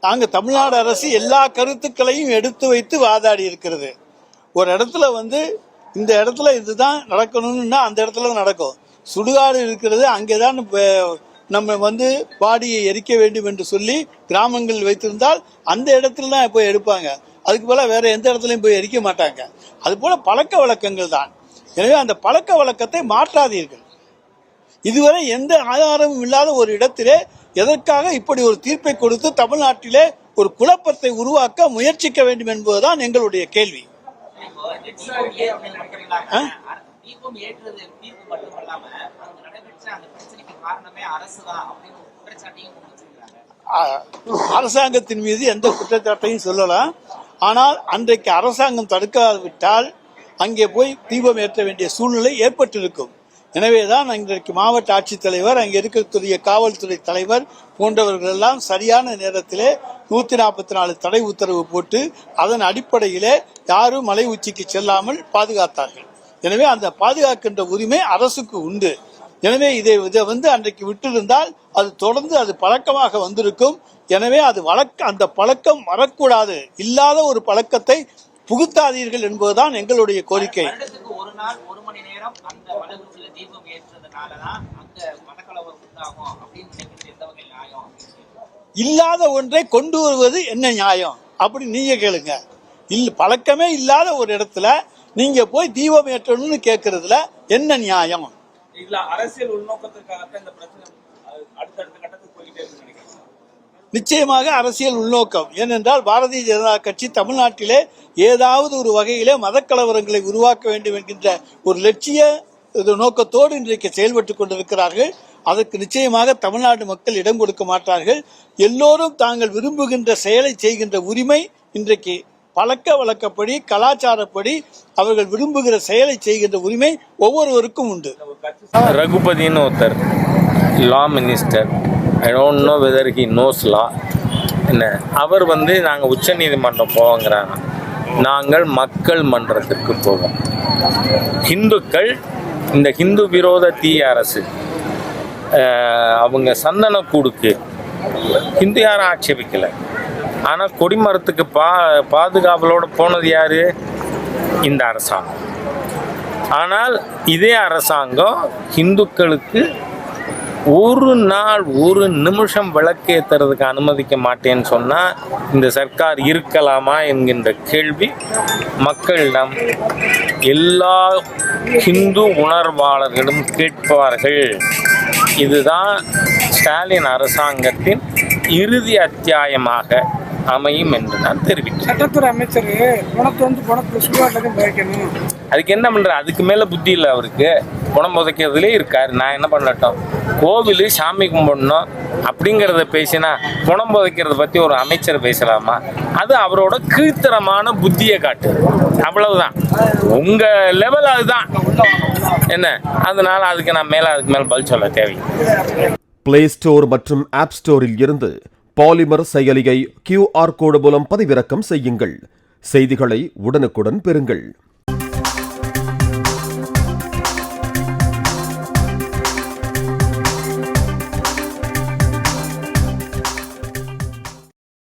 நாங்க தமிழ்நாடு அரசு எல்லா கருத்துக்களையும் எடுத்து வைத்து வாதாடி இருக்கிறது. ஒரு இடத்துல இந்த இடத்துல இதுதான் நடக்கணும்னா அந்த இடத்துல நடக்கும். சுடுகாடு இருக்கிறது, அங்கேதான் நம்ம பாடியை எரிக்க வேண்டும் என்று சொல்லி கிராமங்கள் வைத்திருந்தால் அந்த இடத்துல தான் போய் எடுப்பாங்க. அதுக்கு போல வேற எந்த இடத்துலையும் போய் எரிக்க மாட்டாங்க. அது போல பழக்க வழக்கங்கள் தான். எனவே அந்த பழக்க வழக்கத்தை மாற்றாதீர்கள். இதுவரை எந்த ஆதாரமும் இல்லாத ஒரு இடத்திலே எதற்காக இப்படி ஒரு தீர்ப்பை கொடுத்து தமிழ்நாட்டிலே ஒரு குழப்பத்தை உருவாக்க முயற்சிக்க வேண்டும் என்பதுதான் எங்களுடைய கேள்வி. அரசாங்கத்தின் மீது எந்த குற்றச்சாட்டையும் சொல்லலாம். ஆனால் அன்றைக்கு அரசாங்கம் தடுக்காவிட்டால் அங்கே போய் தீபம் ஏற்ற வேண்டிய சூழ்நிலை ஏற்பட்டிருக்கும். எனவேதான் இன்றைக்கு மாவட்ட ஆட்சித்தலைவர், அங்கே இருக்கக்கூடிய காவல்துறை தலைவர் போன்றவர்கள் எல்லாம் சரியான நேரத்திலே 144 தடை உத்தரவு போட்டு அதன் அடிப்படையிலே யாரும் மலை உச்சிக்கு செல்லாமல் பாதுகாத்தார்கள். எனவே அந்த பாதுகாக்கின்ற உரிமை அரசுக்கு உண்டு. எனவே இதை அன்றைக்கு விட்டிருந்தால் அது தொடர்ந்து அது பழக்கமாக வந்திருக்கும். எனவே அது அந்த பழக்கம் வரக்கூடாது. இல்லாத ஒரு பழக்கத்தை புகுத்தாதீர்கள் என்பதுதான் எங்களுடைய கோரிக்கை. இல்லாத ஒன்றை கொண்டு வருவது என்ன நியாயம்? அப்படி நீங்க கேளுங்க. பழக்கமே இல்லாத ஒரு இடத்துல நீங்க போய் தீபம் ஏற்றணும்னு கேட்கறதுல என்ன நியாயம்? அரசியல் உள்நோக்கத்திற்காக இந்த பிரச்சனை அடுத்தடுத்த கட்டத்துக்கு போயிட்டே இருக்கு. நிச்சயமாக அரசியல் உள்நோக்கம். ஏனென்றால் பாரதிய ஜனதா கட்சி தமிழ்நாட்டிலே ஏதாவது ஒரு வகையிலே மதக்கலவரங்களை உருவாக்க வேண்டும் என்கின்ற ஒரு லட்சிய நோக்கத்தோடு இன்றைக்கு செயல்பட்டுக் கொண்டிருக்கிறார்கள். அதற்கு நிச்சயமாக தமிழ்நாடு மக்கள் இடம் கொடுக்க மாட்டார்கள். எல்லோரும் தாங்கள் விரும்புகின்ற செயலை செய்கின்ற உரிமை இன்றைக்கு பழக்க வழக்கப்படி கலாச்சாரப்படி அவர்கள் விரும்புகிற செயலை செய்கின்ற உரிமை ஒவ்வொருவருக்கும் உண்டு. ரகுபதினு ஒருத்தர் law minister, I don't know whether he knows law. என்ன அவர் நாங்கள் உச்ச நீதிமன்றம் போவோங்கிறாங்க. நாங்கள் மக்கள் மன்றத்திற்கு போவோம். இந்துக்கள் இந்த ஹிந்து விரோத தீய அரசு அவங்க சந்தனக்கூடுக்கு ஹிந்து யாரும் ஆட்சேபிக்கலை. ஆனால் கொடிமரத்துக்கு பாதுகாவலோடு போனது யாரு? இந்த அரசாங்கம். ஆனால் இதே அரசாங்கம் இந்துக்களுக்கு ஒரு நாள் ஒரு நிமிஷம் விளக்கேற்றுறதுக்கு அனுமதிக்க மாட்டேன்னு சொன்னால் இந்த சர்க்கார் இருக்கலாமா என்கின்ற கேள்வி மக்களிடம் எல்லா ஹிந்து உணர்வாளர்களும் கேட்பார்கள். இதுதான் ஸ்டாலின் அரசாங்கத்தின் இறுதி அத்தியாயமாக அமையும் என்று நான் தெரிவிக்கிறேன். சட்டத்துறை அமைச்சர் அதுக்கு என்ன பண்ற? அதுக்கு மேல புத்தி இல்லை அவருக்கு. குணம் புதைக்கிறதுலே இருக்காரு. நான் என்ன பண்ணட்டும்? கோவில் சாமி கும்பிடணும் அப்படிங்கிறத பேசினா குணம் புதைக்கிறத பத்தி ஒரு அமைச்சர் பேசலாமா? அது அவரோட கீழ்த்தரமான புத்தியை காட்டு. அவ்வளவுதான். உங்க லெவல் அதுதான் என்ன. அதனால அதுக்கு மேல பதில் சொல்ல தேவையில்லை. பிளே ஸ்டோர் மற்றும் ஆப் ஸ்டோரில் இருந்து பாலிமர் செயலியை QR கோடு மூலம் பதிவிறக்கம் செய்யுங்கள். செய்திகளை உடனுக்குடன் பெறுங்கள்.